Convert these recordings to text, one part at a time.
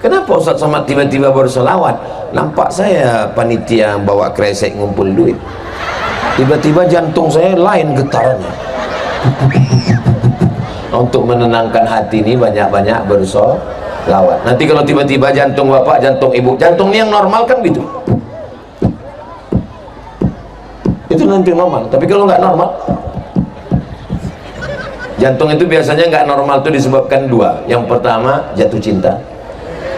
Kenapa Ustaz Somad tiba-tiba bersolawat? Nampak saya panitia bawa kresek ngumpul duit, tiba-tiba jantung saya lain getarannya. Untuk menenangkan hati ini banyak-banyak bersolawat. Nanti kalau tiba-tiba jantung bapak, jantung ibu, jantung ini yang normal kan gitu, itu nanti normal. Tapi kalau nggak normal, jantung itu biasanya nggak normal itu disebabkan dua. Yang pertama jatuh cinta,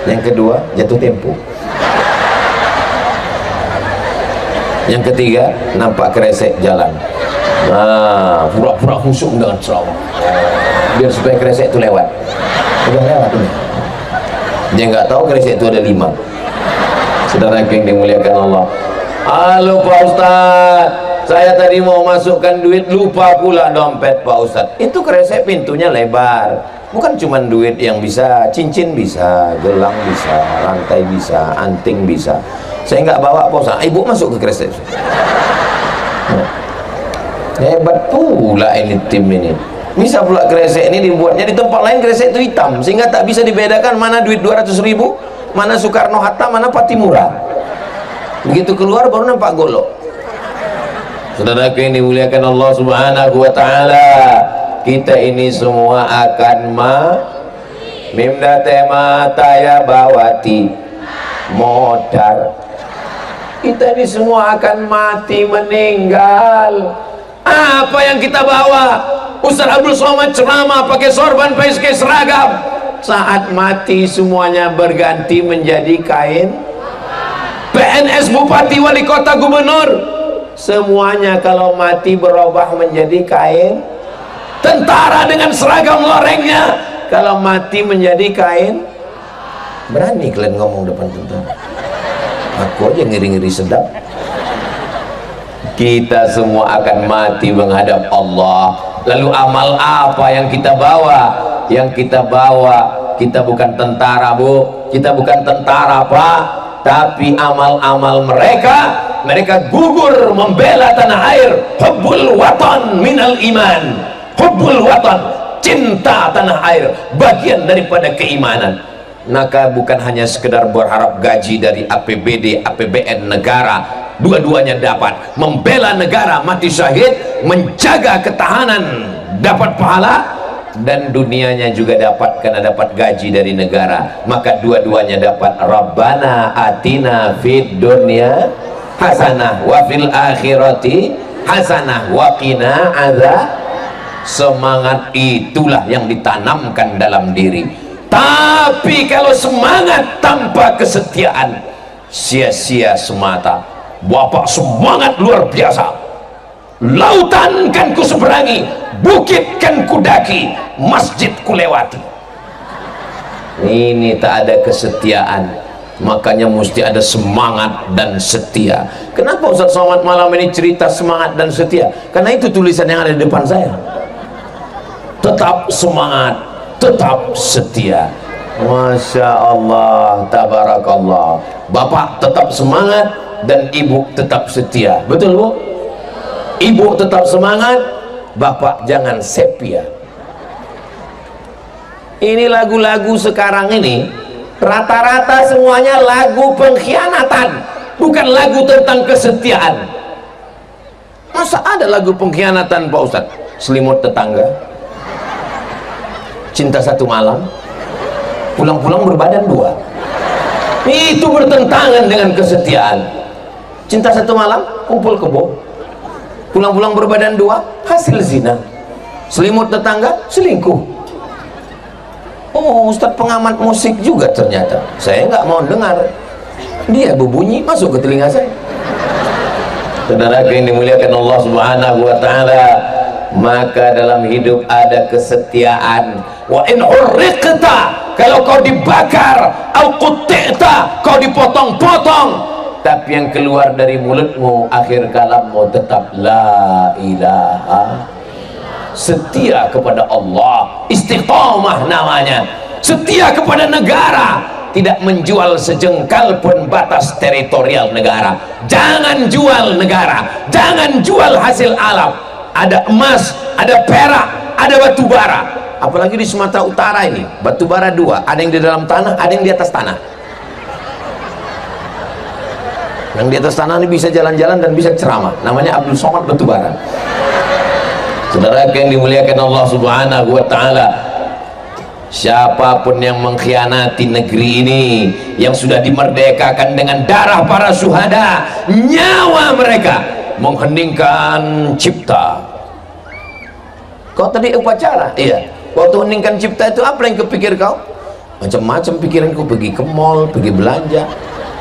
yang kedua jatuh tempo, yang ketiga nampak kresek jalan. Nah, pura-pura khusyuk dengan selawat biar supaya kresek itu lewat. Udah lewat ini, dia nggak tahu kresek itu ada 5. Saudara yang dimuliakan Allah, halo Pak Ustadz, saya tadi mau masukkan duit lupa pula dompet Pak Ustadz. Itu kresek pintunya lebar, bukan cuma duit yang bisa, cincin bisa, gelang bisa, rantai bisa, anting bisa. Saya nggak bawa Pak Ustadz. Ibu masuk ke kresek. Hebat pula ini tim ini. Bisa pula kresek ini dibuatnya di tempat lain, kresek itu hitam sehingga tak bisa dibedakan mana duit 200.000, mana Soekarno-Hatta, mana Patimura. Begitu keluar baru nampak golok. Saudaraku yang dimuliakan Allah Subhanahu wa ta'ala, kita ini semua akan mimda tema taya bawati modar. Kita ini semua akan mati, meninggal. Apa yang kita bawa? Ustaz Abdul Somad ceramah pakai sorban, pakai seragam. Saat mati semuanya berganti menjadi kain. PNS, bupati, wali kota, gubernur, semuanya kalau mati berubah menjadi kain. Tentara dengan seragam lorengnya kalau mati menjadi kain. Berani kalian ngomong depan tentara? Aku aja ngiri-ngiri sedap. Kita semua akan mati menghadap Allah. Lalu amal apa yang kita bawa? Yang kita bawa, kita bukan tentara Bu, kita bukan tentara Pak, tapi amal-amal mereka gugur membela tanah air. Hubbul watan minal iman. Hubbul watan, cinta tanah air, bagian daripada keimanan. Maka bukan hanya sekedar berharap gaji dari APBD, APBN negara, dua-duanya dapat. Membela negara, mati syahid, menjaga ketahanan, dapat pahala, dan dunianya juga dapat karena dapat gaji dari negara. Maka dua-duanya dapat. Rabbana atina fid dunya hasanah wa fil akhirati hasanah wa qina adzab. Semangat itulah yang ditanamkan dalam diri. Tapi kalau semangat tanpa kesetiaan, sia-sia semata. Bapak semangat luar biasa, lautan kan ku seberangi, bukit kan ku daki, masjid ku lewati. Ini tak ada kesetiaan. Makanya mesti ada semangat dan setia. Kenapa Ustaz Somad malam ini cerita semangat dan setia? Karena itu tulisan yang ada di depan saya. Tetap semangat, tetap setia. Masya Allah, tabarakallah. Bapak tetap semangat dan ibu tetap setia. Betul Bu? Ibu tetap semangat, bapak jangan sepia. Ini lagu-lagu sekarang ini rata-rata semuanya lagu pengkhianatan, bukan lagu tentang kesetiaan. Masa ada lagu pengkhianatan Pak Ustadz? Selimut tetangga, cinta satu malam, pulang-pulang berbadan 2. Itu bertentangan dengan kesetiaan. Cinta satu malam, kumpul kebo, pulang-pulang berbadan 2, hasil zina. Selimut tetangga, selingkuh. Oh, Ustadz pengamat musik juga ternyata. Saya nggak mau dengar. Dia berbunyi masuk ke telinga saya. Saudara yang dimuliakan Allah Subhanahu wa ta'ala, maka dalam hidup ada kesetiaan. Wa in hurriqta, kalau kau dibakar, au qutti'ta, kau dipotong-potong, tapi yang keluar dari mulutmu, akhir kalammu tetap la ilaha. Setia kepada Allah, istiqamah namanya. Setia kepada negara, tidak menjual sejengkal pun batas teritorial negara. Jangan jual negara, jangan jual hasil alam. Ada emas, ada perak, ada batu bara, apalagi di Sumatera Utara ini, batu bara dua, ada yang di dalam tanah, ada yang di atas tanah. Yang di atas tanah ini bisa jalan-jalan dan bisa ceramah, namanya Abdul Somad Batubara. Saudara yang dimuliakan Allah Subhanahu wa Ta'ala, siapapun yang mengkhianati negeri ini yang sudah dimerdekakan dengan darah para syuhada, nyawa mereka, mengheningkan cipta. Kau tadi upacara? Iya. Waktu heningkan cipta itu apa yang kepikir kau? Macam-macam pikiranku, pergi ke mall, pergi belanja.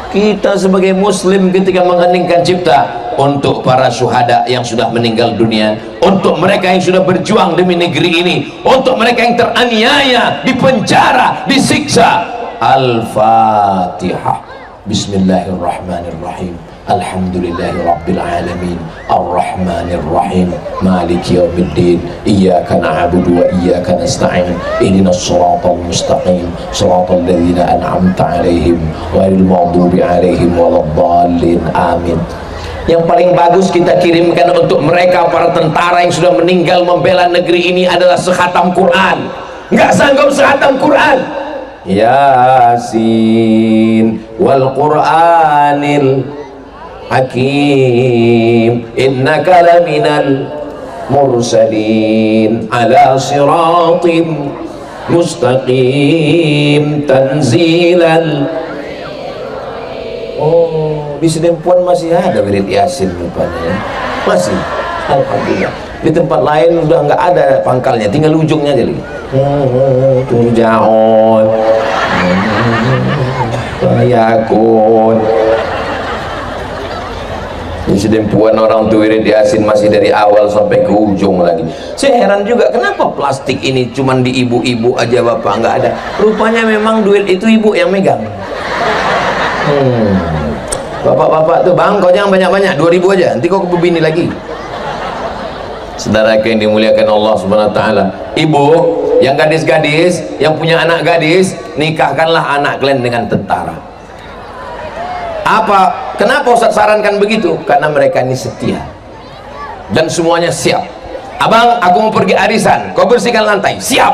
Kita sebagai muslim ketika mengheningkan cipta untuk para syuhada yang sudah meninggal dunia, untuk mereka yang sudah berjuang demi negeri ini, untuk mereka yang teraniaya, dipenjara, disiksa. Al-Fatihah. Bismillahirrahmanirrahim. Alhamdulillahi Rabbil Alamin, Ar-Rahmanir-Rahim, Maliki Yawmiddin, Iyyaka na'budu wa iyyaka nasta'in, Ihdinas siratal mustaqim, siratal ladzina an'amta 'alaihim, ghairil maghdubi 'alaihim waladdallin. Amin. Yang paling bagus kita kirimkan untuk mereka para tentara yang sudah meninggal membela negeri ini adalah sekhatam Quran. Nggak sanggup sekhatam Quran. Yasin wal Qur'anil Hakim, innaka laminal mursalin ala siratim mustaqim, tanzilal. Oh, di Sedempuan masih ada wirid Yasin rupanya. Masih, alhamdulillah. Di tempat lain udah nggak ada pangkalnya, tinggal ujungnya aja lagi. Turjaon, yakun. Di Sedempuan orang tuh wirid Yasin masih dari awal sampai ke ujung lagi. Saya heran juga kenapa plastik ini cuman di ibu-ibu aja, bapak nggak ada. Rupanya memang duit itu ibu yang megang. Bapak-bapak tuh, bang, kau jangan banyak-banyak, 2.000 aja, nanti kau kebini lagi. Saudara yang dimuliakan Allah Subhanahu wa Ta'ala, ibu yang gadis-gadis, yang punya anak gadis, nikahkanlah anak kalian dengan tentara. Apa? Kenapa Ustaz sarankan begitu? Karena mereka ini setia dan semuanya siap. Abang, aku mau pergi arisan, kau bersihkan lantai. Siap.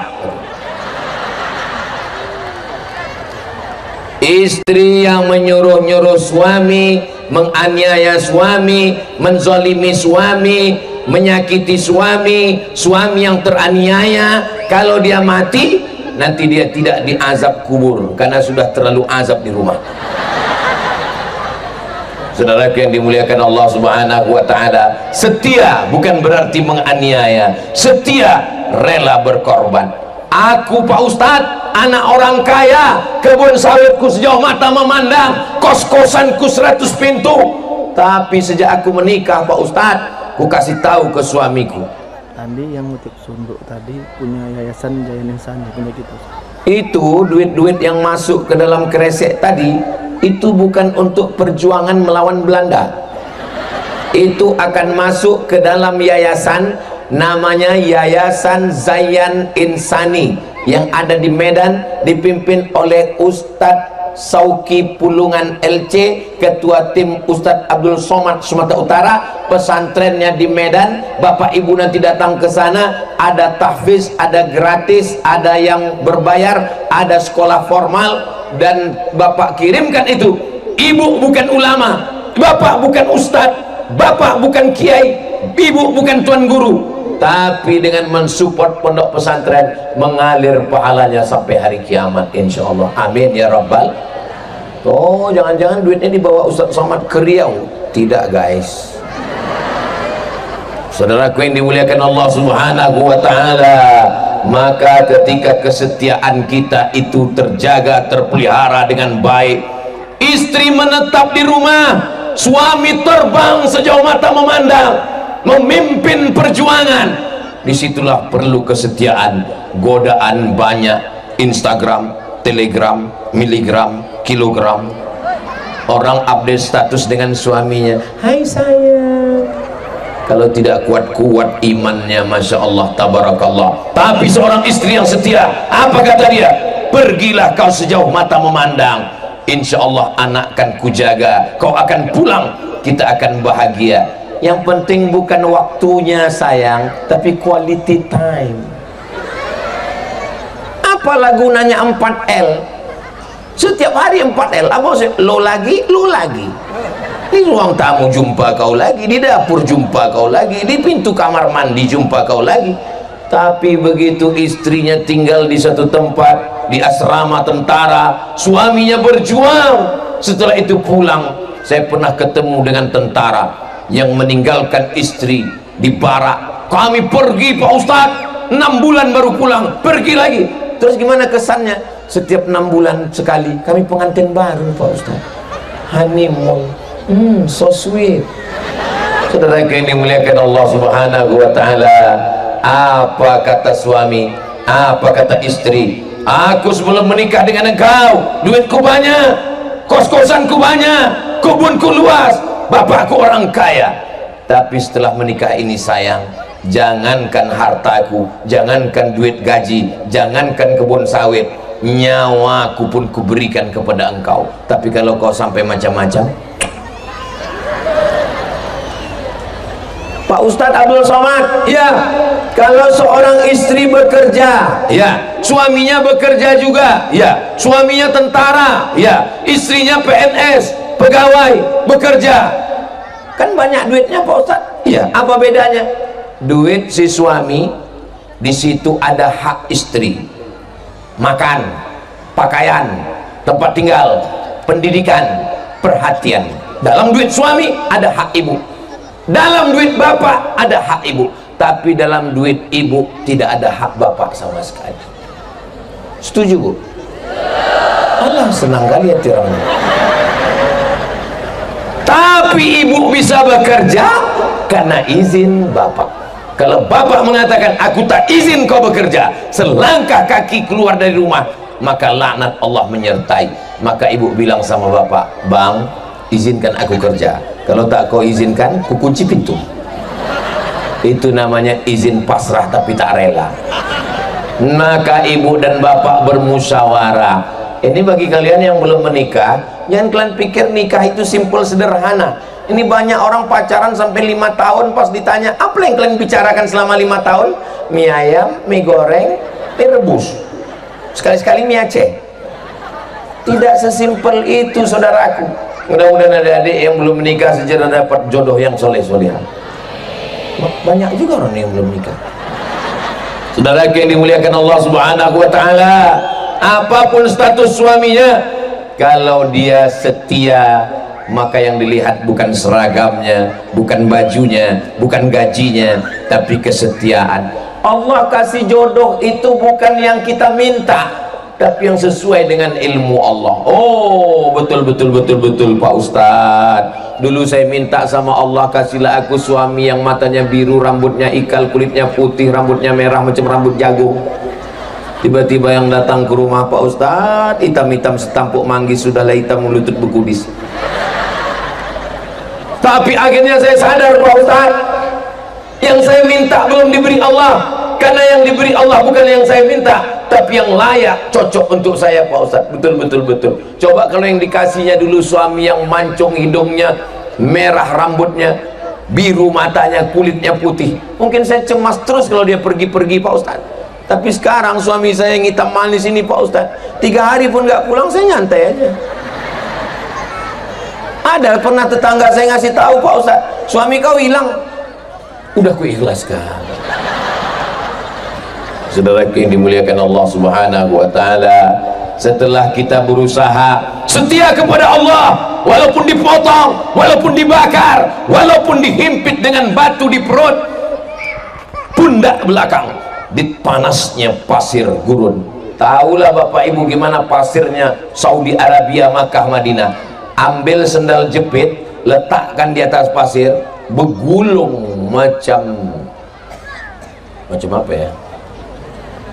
Istri yang menyuruh-nyuruh suami, menganiaya suami, menzalimi suami, menyakiti suami, suami yang teraniaya, kalau dia mati nanti dia tidak diazab kubur karena sudah terlalu azab di rumah. Saudara yang dimuliakan Allah Subhanahu wa Ta'ala, setia bukan berarti menganiaya, setia rela berkorban. Aku Pak Ustadz, anak orang kaya, kebun sawitku sejauh mata memandang, kos-kosanku 100 pintu, tapi sejak aku menikah Pak Ustadz, ku kasih tahu ke suamiku. Tadi yang ngutip Sunduk tadi punya yayasan Jaya Insani, punya gitu. Itu duit-duit yang masuk ke dalam kresek tadi, itu bukan untuk perjuangan melawan Belanda. Itu akan masuk ke dalam yayasan, namanya Yayasan Zayan Insani, yang ada di Medan, dipimpin oleh Ustadz Sauki Pulungan LC, ketua tim Ustadz Abdul Somad Sumatera Utara. Pesantrennya di Medan. Bapak ibu nanti datang ke sana, ada tahfiz, ada gratis, ada yang berbayar, ada sekolah formal, dan bapak kirimkan itu. Ibu bukan ulama, bapak bukan ustadz, bapak bukan kiai, ibu bukan tuan guru, tapi dengan mensupport pondok pesantren, mengalir pahalanya sampai hari kiamat insyaallah. Amin ya rabbal. Oh, jangan-jangan duitnya dibawa Ustadz Somad ke Riau? Tidak guys. Saudaraku yang dimuliakan Allah Subhanahu wa Ta'ala, maka ketika kesetiaan kita itu terjaga, terpelihara dengan baik, istri menetap di rumah, suami terbang sejauh mata memandang, memimpin perjuangan, disitulah perlu kesetiaan. Godaan banyak, Instagram, Telegram, miligram, kilogram. Orang update status dengan suaminya, hai sayang. Kalau tidak kuat-kuat imannya, Masya Allah, tabarakallah. Tapi seorang istri yang setia, apa kata dia? Pergilah kau sejauh mata memandang, insya Allah anak akan kujaga, kau akan pulang, kita akan bahagia. Yang penting bukan waktunya sayang, tapi quality time. Apalah gunanya 4L? Setiap hari 4L. Apa sih? Lo lagi, lo lagi. Di ruang tamu jumpa kau lagi, di dapur jumpa kau lagi, di pintu kamar mandi jumpa kau lagi. Tapi begitu istrinya tinggal di satu tempat, di asrama tentara, suaminya berjuang, setelah itu pulang. Saya pernah ketemu dengan tentara yang meninggalkan istri di barak. Kami pergi Pak Ustadz, 6 bulan baru pulang, pergi lagi. Terus gimana kesannya? Setiap 6 bulan sekali kami pengantin baru Pak Ustadz, honeymoon. So sweet. Saudara yang dimuliakan Allah Subhanahu wa ta'ala, apa kata suami, apa kata istri? Aku sebelum menikah dengan engkau, duitku banyak, kos-kosanku banyak, kebunku luas, bapakku orang kaya. Tapi setelah menikah ini sayang, jangankan hartaku, jangankan duit gaji, jangankan kebun sawit, nyawaku pun kuberikan kepada engkau. Tapi kalau kau sampai macam-macam, Pak Ustadz Abdul Somad, ya, kalau seorang istri bekerja, ya, suaminya bekerja juga, ya, suaminya tentara, ya, istrinya PNS, pegawai, bekerja, kan banyak duitnya Pak Ustadz, ya, apa bedanya? Duit si suami, di situ ada hak istri, makan, pakaian, tempat tinggal, pendidikan, perhatian. Dalam duit suami ada hak ibu, dalam duit bapak ada hak ibu, tapi dalam duit ibu tidak ada hak bapak sama sekali. Setuju Bu? Allah senang kali hati orang. Tapi ibu bisa bekerja karena izin bapak. Kalau bapak mengatakan aku tak izin kau bekerja, selangkah kaki keluar dari rumah, maka laknat Allah menyertai. Maka ibu bilang sama bapak, bang, izinkan aku kerja. Kalau tak kau izinkan, ku kunci pintu. Itu namanya izin pasrah tapi tak rela. Maka ibu dan bapak bermusyawarah. Ini bagi kalian yang belum menikah, jangan kalian pikir nikah itu simpel sederhana. Ini banyak orang pacaran sampai 5 tahun, pas ditanya apa yang kalian bicarakan selama 5 tahun? Mie ayam, mie goreng, mie rebus, sekali-sekali mie Aceh. Tidak sesimpel itu saudaraku. Mudah-mudahan adik-adik yang belum menikah segera dapat jodoh yang soleh-solehan. Banyak juga orang yang belum nikah. Saudara yang dimuliakan Allah Subhanahu wa ta'ala, apapun status suaminya, kalau dia setia, maka yang dilihat bukan seragamnya, bukan bajunya, bukan gajinya, tapi kesetiaan. Allah kasih jodoh itu bukan yang kita minta, tapi yang sesuai dengan ilmu Allah. Oh, betul Pak Ustadz. Dulu saya minta sama Allah, kasihlah aku suami yang matanya biru, rambutnya ikal, kulitnya putih, rambutnya merah macam rambut jagung. Tiba-tiba yang datang ke rumah Pak Ustadz, hitam-hitam setampuk manggis, sudahlah hitam melutut bekudis. Tapi akhirnya saya sadar Pak Ustadz, yang saya minta belum diberi Allah, karena yang diberi Allah bukan yang saya minta, tapi yang layak, cocok untuk saya Pak Ustadz. Betul. Coba kalau yang dikasihnya dulu suami yang mancung hidungnya, merah rambutnya, biru matanya, kulitnya putih, mungkin saya cemas terus kalau dia pergi-pergi Pak Ustadz. Tapi sekarang suami saya yang hitam manis ini Pak Ustadz, 3 hari pun gak pulang, saya nyantai aja. Ada pernah tetangga saya ngasih tahu, Pak Ustadz, suami kau hilang. Udah ku ikhlaskan. Saudara yang dimuliakan Allah Subhanahu wa ta'ala, setelah kita berusaha setia kepada Allah, walaupun dipotong, walaupun dibakar, walaupun dihimpit dengan batu di perut, pundak belakang, di panasnya pasir gurun. Tahulah Bapak Ibu gimana pasirnya Saudi Arabia, Makkah, Madinah. Ambil sendal jepit, letakkan di atas pasir, begulung macam apa ya,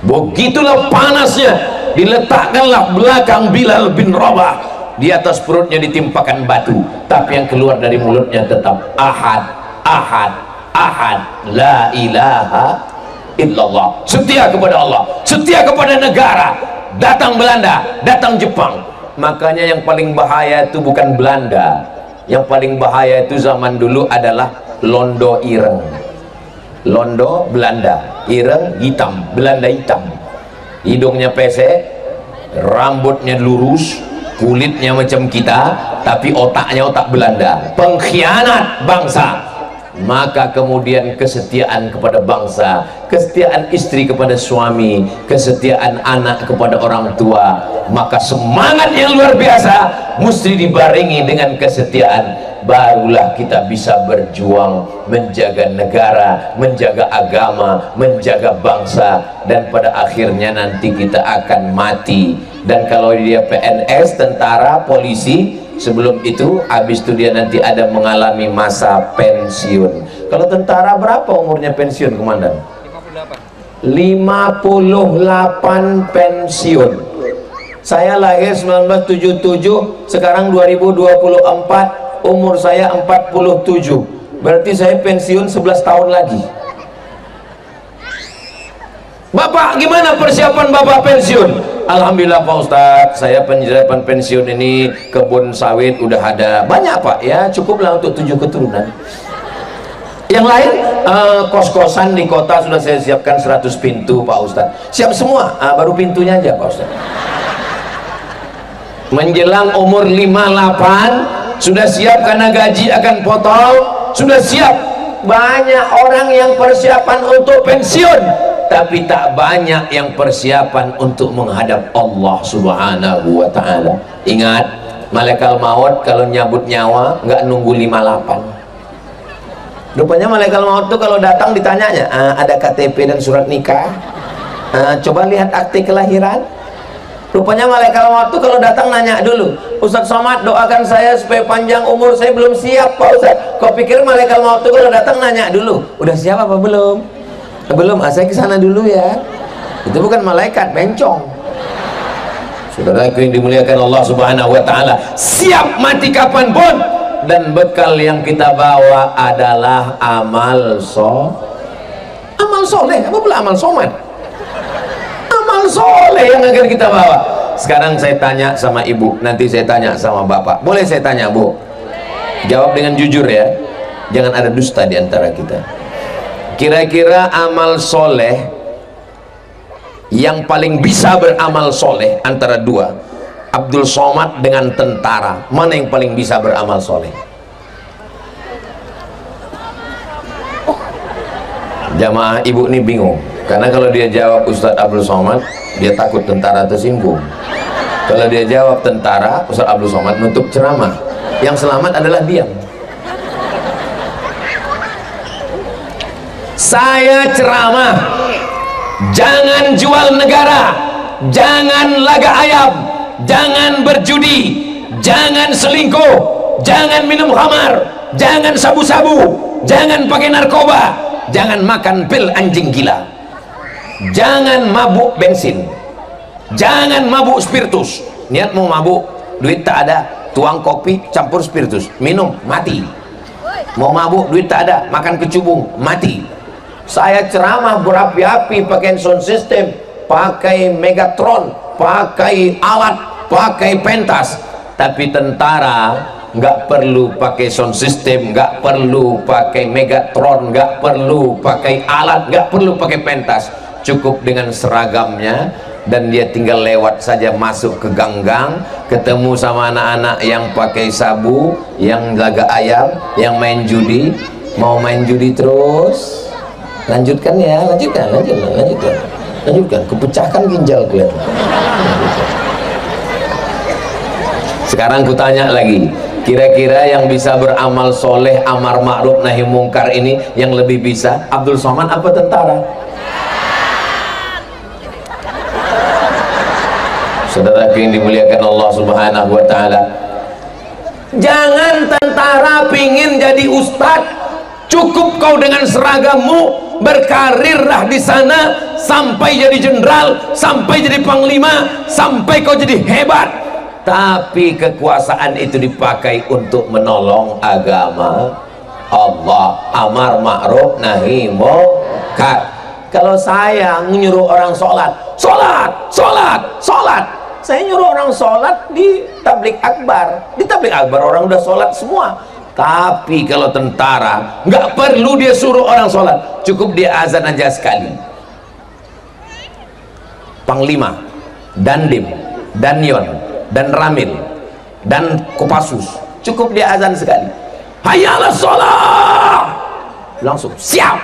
begitulah panasnya. Diletakkanlah belakang Bilal bin Rabah, di atas perutnya ditimpakan batu, tapi yang keluar dari mulutnya tetap ahad, ahad, ahad, la ilaha illallah. Setia kepada Allah, setia kepada negara. Datang Belanda, datang Jepang. Makanya yang paling bahaya itu bukan Belanda, yang paling bahaya itu zaman dulu adalah londo ireng. Londo Belanda, ireng hitam, Belanda hitam. hidungnya pesek, rambutnya lurus, kulitnya macam kita, tapi otaknya otak Belanda, pengkhianat bangsa. Maka kemudian kesetiaan kepada bangsa, kesetiaan istri kepada suami, kesetiaan anak kepada orang tua, maka semangat yang luar biasa mesti dibarengi dengan kesetiaan. Barulah kita bisa berjuang menjaga negara, menjaga agama, menjaga bangsa, dan pada akhirnya nanti kita akan mati. Dan kalau dia PNS, tentara, polisi, sebelum itu, habis itu dia nanti ada mengalami masa pensiun. Kalau tentara berapa umurnya pensiun, komandan? 58 pensiun. Saya lahir 1977, sekarang 2024, umur saya 47. Berarti saya pensiun 11 tahun lagi. Bapak, gimana persiapan Bapak pensiun? Alhamdulillah Pak Ustadz, saya persiapan pensiun ini kebun sawit udah ada banyak Pak, ya cukuplah untuk 7 keturunan. Yang lain kos-kosan di kota sudah saya siapkan 100 pintu Pak Ustadz, siap semua, baru pintunya aja Pak Ustadz. Menjelang umur 58 sudah siap karena gaji akan potong, sudah siap. Banyak orang yang persiapan untuk pensiun, tapi tak banyak yang persiapan untuk menghadap Allah Subhanahu wa ta'ala. Ingat, malaikat maut kalau nyabut nyawa nggak nunggu 58. Rupanya malaikat maut itu kalau datang ditanyanya, ada KTP dan surat nikah, coba lihat akte kelahiran. Rupanya malaikat maut itu kalau datang nanya dulu, Ustadz Somad doakan saya supaya panjang umur, saya belum siap Pak Ustadz. Kau pikir malaikat maut itu kalau datang nanya dulu, udah siap apa belum? Belum, saya ke sana dulu ya. Itu bukan malaikat, bencong. Saudaraku yang dimuliakan Allah Subhanahu wa ta'ala, siap mati kapanpun, dan bekal yang kita bawa adalah amal soleh. Apa pula amal somad? Amal soleh yang akan kita bawa. Sekarang saya tanya sama ibu, nanti saya tanya sama bapak. Boleh saya tanya Bu? Jawab dengan jujur ya, jangan ada dusta di antara kita. Kira-kira amal soleh yang paling bisa beramal soleh antara dua, Abdul Somad dengan tentara, mana yang paling bisa beramal soleh? Jamaah ibu ini bingung, karena kalau dia jawab Ustadz Abdul Somad, dia takut tentara tersinggung. Kalau dia jawab tentara, Ustadz Abdul Somad nutup ceramah, yang selamat adalah diam. Saya ceramah, jangan jual negara, jangan laga ayam, jangan berjudi, jangan selingkuh, jangan minum khamar, jangan sabu-sabu, jangan pakai narkoba, jangan makan pil anjing gila, jangan mabuk bensin, jangan mabuk spiritus. Niat mau mabuk, duit tak ada, tuang kopi campur spiritus, minum, mati. Mau mabuk, duit tak ada, makan kecubung, mati. Saya ceramah berapi-api pakai sound system, pakai Megatron, pakai alat, pakai pentas. Tapi tentara nggak perlu pakai sound system, nggak perlu pakai Megatron, nggak perlu pakai alat, nggak perlu pakai pentas. Cukup dengan seragamnya, dan dia tinggal lewat saja masuk ke ganggang, ketemu sama anak-anak yang pakai sabu, yang laga ayam, yang main judi. Mau main judi terus? Lanjutkan ya, lanjutkan, kepecahkan ginjal kelihatan. Sekarang kutanya lagi, kira-kira yang bisa beramal soleh, amar ma'ruf nahi mungkar ini yang lebih bisa, Abdul Somad apa tentara? Saudara yang dimuliakan Allah Subhanahu wa ta'ala, jangan tentara pingin jadi ustadz, cukup kau dengan seragammu, berkarirlah di sana sampai jadi jenderal, sampai jadi panglima, sampai kau jadi hebat. Tapi kekuasaan itu dipakai untuk menolong agama Allah, amar ma'ruf nahi mungkar. Kalau saya menyuruh orang sholat, saya nyuruh orang sholat di tablik akbar. Di tablik akbar orang udah sholat semua. Tapi kalau tentara nggak perlu dia suruh orang sholat, cukup dia azan aja sekali. Panglima, Dandim, Danyon, dan Ramil, dan Kopassus. Cukup dia azan sekali, hayya 'alas shalah, langsung siap.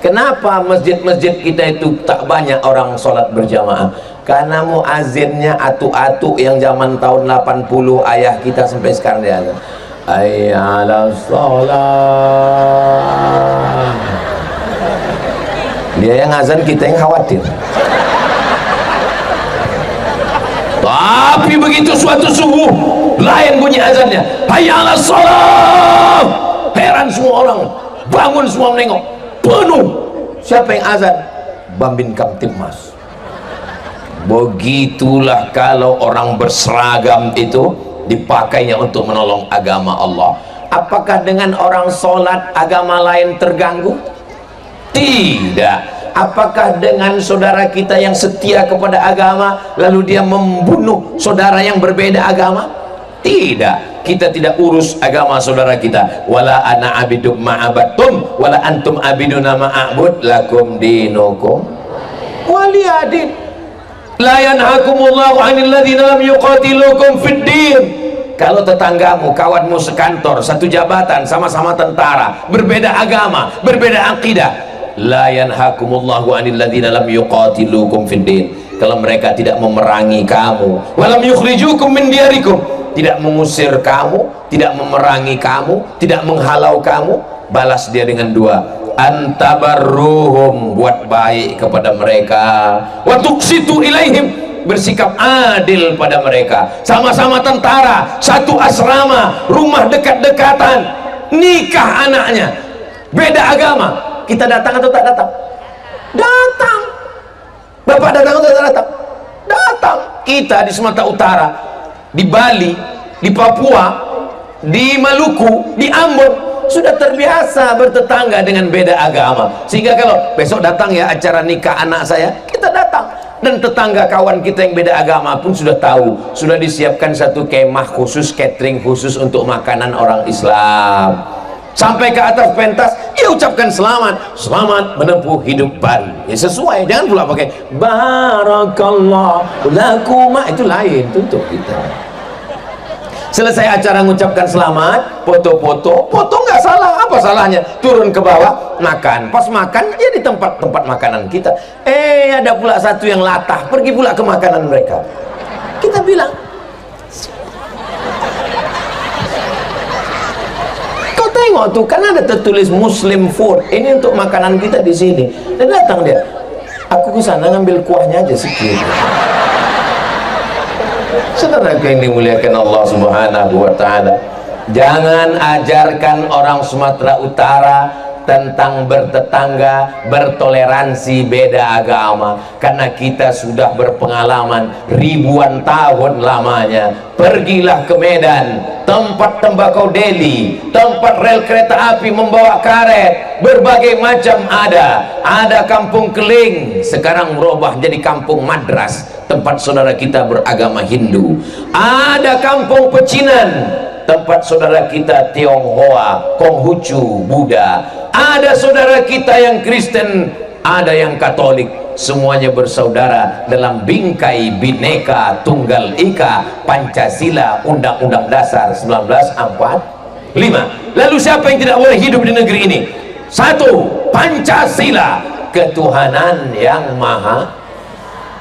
Kenapa masjid-masjid kita itu tak banyak orang sholat berjamaah? Karena muazzinnya atu-atu yang zaman tahun 80 ayah kita sampai sekarang dia azan, hayya 'alas shalah. Dia yang azan, kita yang khawatir. Tapi begitu suatu subuh lain bunyi azannya, hayya 'alas shalah, heran semua orang, bangun semua menengok, penuh. Siapa yang azan? Bambin Kamtibmas. Begitulah kalau orang berseragam itu dipakainya untuk menolong agama Allah. Apakah dengan orang sholat agama lain terganggu? Tidak. Apakah dengan saudara kita yang setia kepada agama lalu dia membunuh saudara yang berbeda agama? Tidak. Kita tidak urus agama saudara kita. Wala ana abidum ma'abattum wala antum abiduna ma'abud lakum dinukum waliyadin. La yanhakumullahu 'anil ladzina lam yuqatilukum fid din. Kalau tetanggamu, kawanmu sekantor, satu jabatan, sama-sama tentara, berbeda agama, berbeda akidah, la yanhakumullahu 'anil ladzina lam yuqatilukum fid din. Kalau mereka tidak memerangi kamu, walam yukhrijukum min diyarikum, tidak mengusir kamu, tidak memerangi kamu, tidak menghalau kamu, balas dia dengan dua, antabarruhum, buat baik kepada mereka, wa tuqsitu ilaihim, bersikap adil pada mereka. Sama-sama tentara, satu asrama, rumah dekat-dekatan, nikah anaknya, beda agama, kita datang atau tak datang? Datang. Bapak datang atau tak datang? Datang. Kita di Sumatera Utara, di Bali, di Papua, di Maluku, di Ambon, sudah terbiasa bertetangga dengan beda agama, sehingga kalau besok datang ya acara nikah anak saya, kita datang. Dan tetangga kawan kita yang beda agama pun sudah tahu, sudah disiapkan satu kemah khusus, catering khusus untuk makanan orang Islam. Sampai ke atas pentas, ya ucapkan selamat, selamat menempuh hidup baru. Ya sesuai, jangan pula pakai barakallahu lakuma, itu lain, itu untuk kita. Selesai acara mengucapkan selamat, foto-foto, foto nggak salah, apa salahnya? Turun ke bawah, makan. Pas makan, ya di tempat-tempat makanan kita. Ada pula satu yang latah, pergi pula ke makanan mereka. Kita bilang, kau tengok tuh, kan ada tertulis Muslim food. Ini untuk makanan kita di sini. Dan datang dia, aku ke sana ngambil kuahnya aja sedikit. Saudara yang dimuliakan Allah Subhanahu wa ta'ala, jangan ajarkan orang Sumatera Utara tentang bertetangga, bertoleransi beda agama, karena kita sudah berpengalaman ribuan tahun lamanya. Pergilah ke Medan, tempat tembakau deli, tempat rel kereta api membawa karet, berbagai macam ada kampung keling, sekarang berubah jadi kampung madras, tempat saudara kita beragama Hindu. Ada kampung pecinan, tempat saudara kita Tionghoa, Konghucu, Buddha. Ada saudara kita yang Kristen, ada yang Katolik, semuanya bersaudara dalam bingkai Bhinneka Tunggal Ika Pancasila, Undang-Undang Dasar 1945. Lalu siapa yang tidak boleh hidup di negeri ini? Satu, Pancasila, ketuhanan yang maha.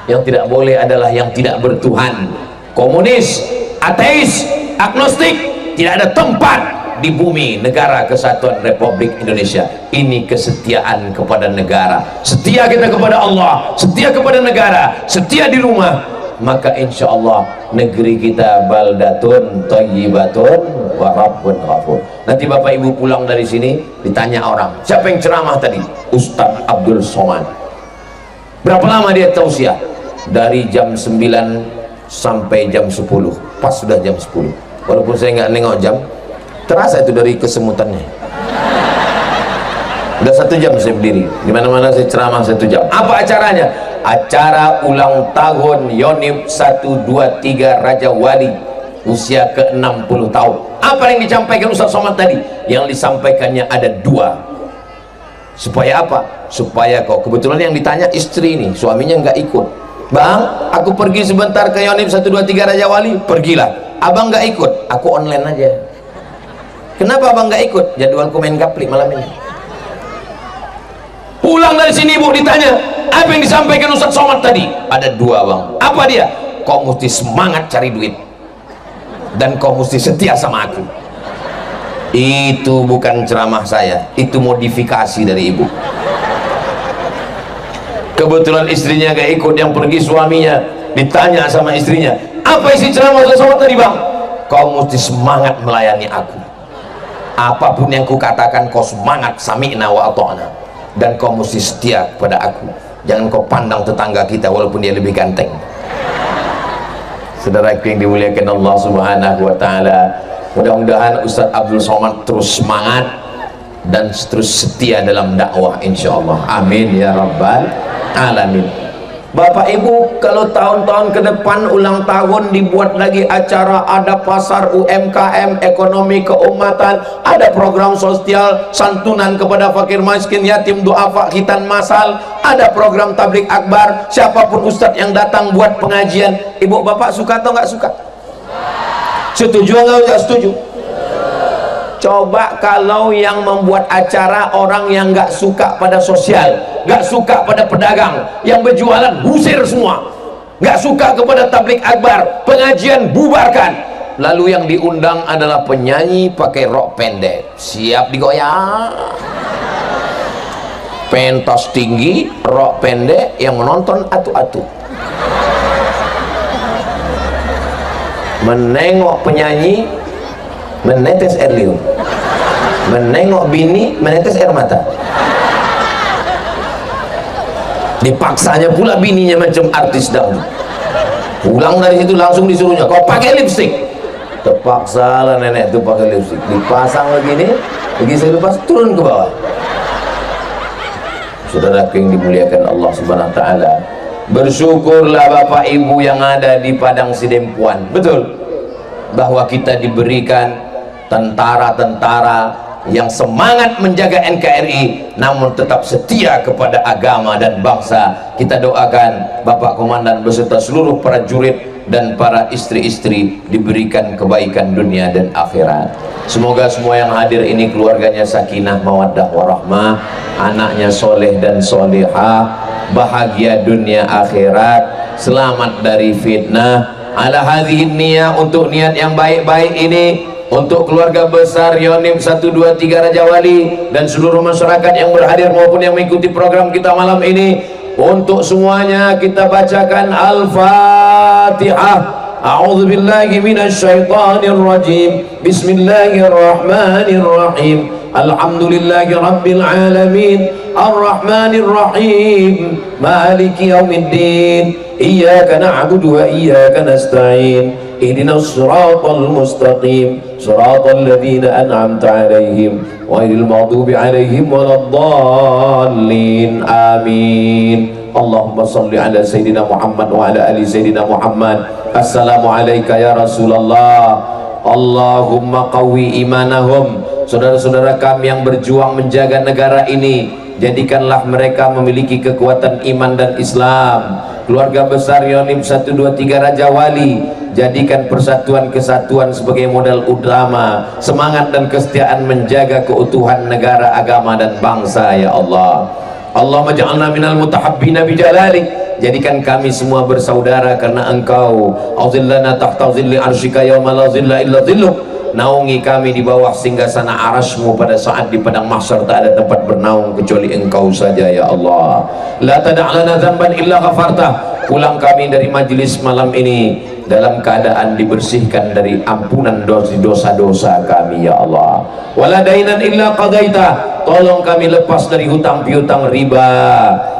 Yang tidak boleh adalah yang tidak bertuhan. Komunis, ateis, agnostik, tidak ada tempat di bumi negara kesatuan Republik Indonesia. Ini kesetiaan kepada negara. Setia kita kepada Allah, setia kepada negara, setia di rumah, maka insya Allah negeri kita baldatun thayyibatun wa rabbun ghafur. Nanti Bapak Ibu pulang dari sini ditanya orang, siapa yang ceramah tadi? Ustadz Abdul Somad. Berapa lama dia tausiah? Dari jam 9 sampai jam 10. Pas sudah jam 10. Walaupun saya nggak nengok jam, terasa itu dari kesemutannya. Udah 1 jam saya berdiri, dimana-mana saya ceramah 1 jam. Apa acaranya? Acara ulang tahun Yonif 123 Raja Wali, usia ke-60 tahun. Apa yang disampaikan Ustaz Somad tadi? Yang disampaikannya ada 2. Supaya apa? Supaya kok, kebetulan yang ditanya istri ini, suaminya nggak ikut. Bang, aku pergi sebentar ke Yonif 123 Raja Wali. Pergilah. Abang nggak ikut, aku online aja. Kenapa abang nggak ikut? Jadwalku main gaplik malam ini. Pulang dari sini ibu ditanya, apa yang disampaikan Ustaz Somad tadi? Ada dua bang. Apa dia? Kau mesti semangat cari duit dan kau mesti setia sama aku. Itu bukan ceramah saya, itu modifikasi dari ibu. Kebetulan istrinya gak ikut, yang pergi suaminya. Ditanya sama istrinya, apa isi ceramah Ustaz Somad tadi bang? Kau mesti semangat melayani aku. Apapun yang ku katakan kau semangat, sami'na wa ata'na, dan kau mesti setia kepada aku. Jangan kau pandang tetangga kita walaupun dia lebih ganteng. Saudara yang dimuliakan Allah Subhanahu wa taala, mudah-mudahan Ustaz Abdul Somad terus semangat dan terus setia dalam dakwah insyaallah. Amin ya rabbal alamin. Bapak Ibu, kalau tahun-tahun ke depan ulang tahun dibuat lagi acara, ada pasar UMKM, ekonomi keumatan, ada program sosial, santunan kepada fakir miskin, yatim, duafa, khitan masal, ada program tablik akbar, siapapun ustadz yang datang buat pengajian. Ibu bapak suka atau nggak suka? Setuju atau nggak setuju? Coba kalau yang membuat acara orang yang nggak suka pada sosial, nggak suka pada pedagang, yang berjualan usir semua, nggak suka kepada tablik akbar, pengajian bubarkan. Lalu yang diundang adalah penyanyi pakai rok pendek, siap digoyang, pentas tinggi, rok pendek, yang menonton atu-atu. Menengok penyanyi menetes air liur, menengok bini menetes air mata. Dipaksanya pula bininya macam artis dangdut. Pulang dari situ langsung disuruhnya, kau pakai lipstick. Terpaksa lah nenek itu pakai lipstick, dipasang begini, begitu lepas turun ke bawah. Saudara yang dimuliakan Allah Subhanahu wa taala, bersyukurlah Bapak Ibu yang ada di Padang Sidempuan, betul, bahwa kita diberikan tentara-tentara yang semangat menjaga NKRI namun tetap setia kepada agama dan bangsa. Kita doakan Bapak Komandan beserta seluruh prajurit dan para istri-istri diberikan kebaikan dunia dan akhirat. Semoga semua yang hadir ini keluarganya sakinah mawaddah warahmah, anaknya soleh dan solehah, bahagia dunia akhirat, selamat dari fitnah. Ala hadhihi niyah, untuk niat yang baik-baik ini, untuk keluarga besar Yonif 123 Raja Wali dan seluruh masyarakat yang berhadir maupun yang mengikuti program kita malam ini, untuk semuanya kita bacakan Al-Fatihah. A'udzu billahi minasyaitonir rajim. Bismillahirrahmanirrahim. Alhamdulillahi rabbil alamin. Ar-Rahmanir Rahim. Maliki yaumiddin. Iyyaka na'budu wa iyyaka nasta'in. Ihdinas siratal mustaqim, siratal ladzina an'amta 'alaihim ghairil maghdubi 'alaihim waladdallin. Amin. Allahumma shalli ala sayyidina Muhammad wa ala ali sayyidina Muhammad. Assalamu alayka ya Rasulullah. Allahumma qawwi imanahum. Saudara-saudara kami yang berjuang menjaga negara ini, jadikanlah mereka memiliki kekuatan iman dan Islam. Keluarga besar Yonif 123 Raja Wali, jadikan persatuan kesatuan sebagai modal utama, semangat dan kesetiaan menjaga keutuhan negara, agama dan bangsa ya Allah. Allahumma ja'alna minal mutahabbina bijalalik, jadikan kami semua bersaudara karena Engkau. Auzillana tahta zilli arsyika yauma la zilla illa zilluk. Naungi kami di bawah singgasana arasmu pada saat di padang mahsyar tak ada tempat bernaung kecuali Engkau saja ya Allah. La tada'lana dzamban illa ghafartah. Pulang kami dari majelis malam ini dalam keadaan dibersihkan dari ampunan dosa-dosa kami ya Allah. Wala dainan illa qadaita. Tolong kami lepas dari hutang piutang riba.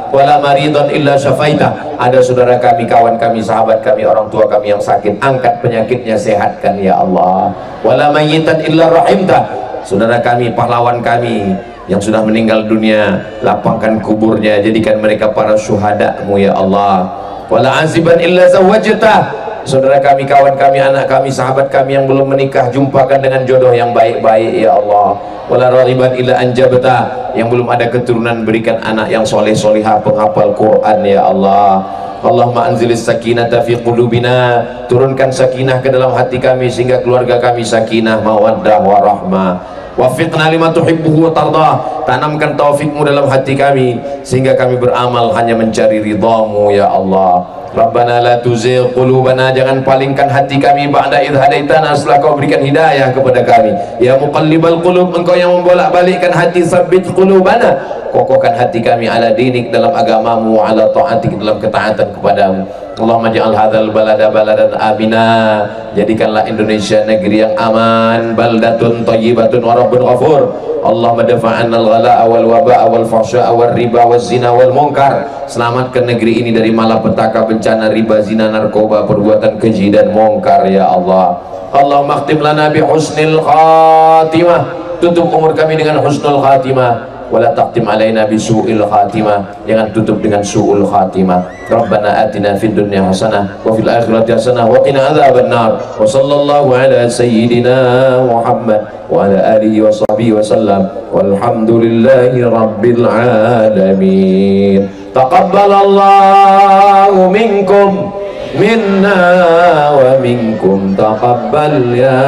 Wala maridon illa syafaita. Ada saudara kami, kawan kami, sahabat kami, orang tua kami yang sakit, angkat penyakitnya, sehatkan ya Allah. Wala mayyitan illa rahimta. Saudara kami, pahlawan kami yang sudah meninggal dunia, lapangkan kuburnya, jadikan mereka para syuhada-Mu ya Allah. Wala aziban illa zawajta. saudara kami, kawan kami, anak kami, sahabat kami yang belum menikah, jumpakan dengan jodoh yang baik-baik ya Allah. Wala raghiban illa anjabta, yang belum ada keturunan berikan anak yang soleh solihah penghafal Quran ya Allah. Allahumma anzilis sakinata fi qulubina, turunkan sakinah ke dalam hati kami sehingga keluarga kami sakinah, mawaddah, warahmah. Wafiqna lima tuhibbuhu wa tardah, tanamkan taufikmu dalam hati kami sehingga kami beramal hanya mencari ridhamu ya Allah. Rabbana la tuzigh qulubana, jangan palingkan hati kami ba'da idh hadaitana, setelah kau berikan hidayah kepada kami. Ya muqallibal qulub, engkau yang membolak-balikkan hati, sabbit qulubana, kokohkan hati kami ala dinik, dalam agamamu, ala ta'atik, dalam ketaatan kepadamu. Allahumma ja'al hadzal balada baladan amina, jadikanlah Indonesia negeri yang aman, baldatun thayyibatun wa rabbun ghafur. Allahumma dafa'anna al-ghala' wal waba'a wal fahsya'a wal riba wal zina wal munkar, selamatkan negeri ini dari malapetaka, bencana riba, zina, narkoba, perbuatan keji dan munkar ya Allah. Allahumma khtim lana bi husnil khatimah, tutup umur kami dengan husnul khatimah, wala taqtim alaina bisu'il khatimah, jangan tutup dengan su'ul khatimah. Rabbana atina fid dunya hasanah wa fil akhirati hasanah wa qina adzabannar. Wa sallallahu ala sayyidina Muhammad wa ala alihi wa sahbihi wa sallam, walhamdulillahi rabbil alamin. Taqabbalallahu minkum minna wa minkum taqabbal ya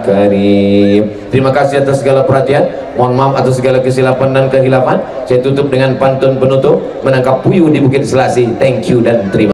karim. Terima kasih atas segala perhatian, mohon maaf atas segala kesilapan dan kehilafan. Saya tutup dengan pantun penutup, menangkap puyuh di Bukit Selasi. Thank you dan terima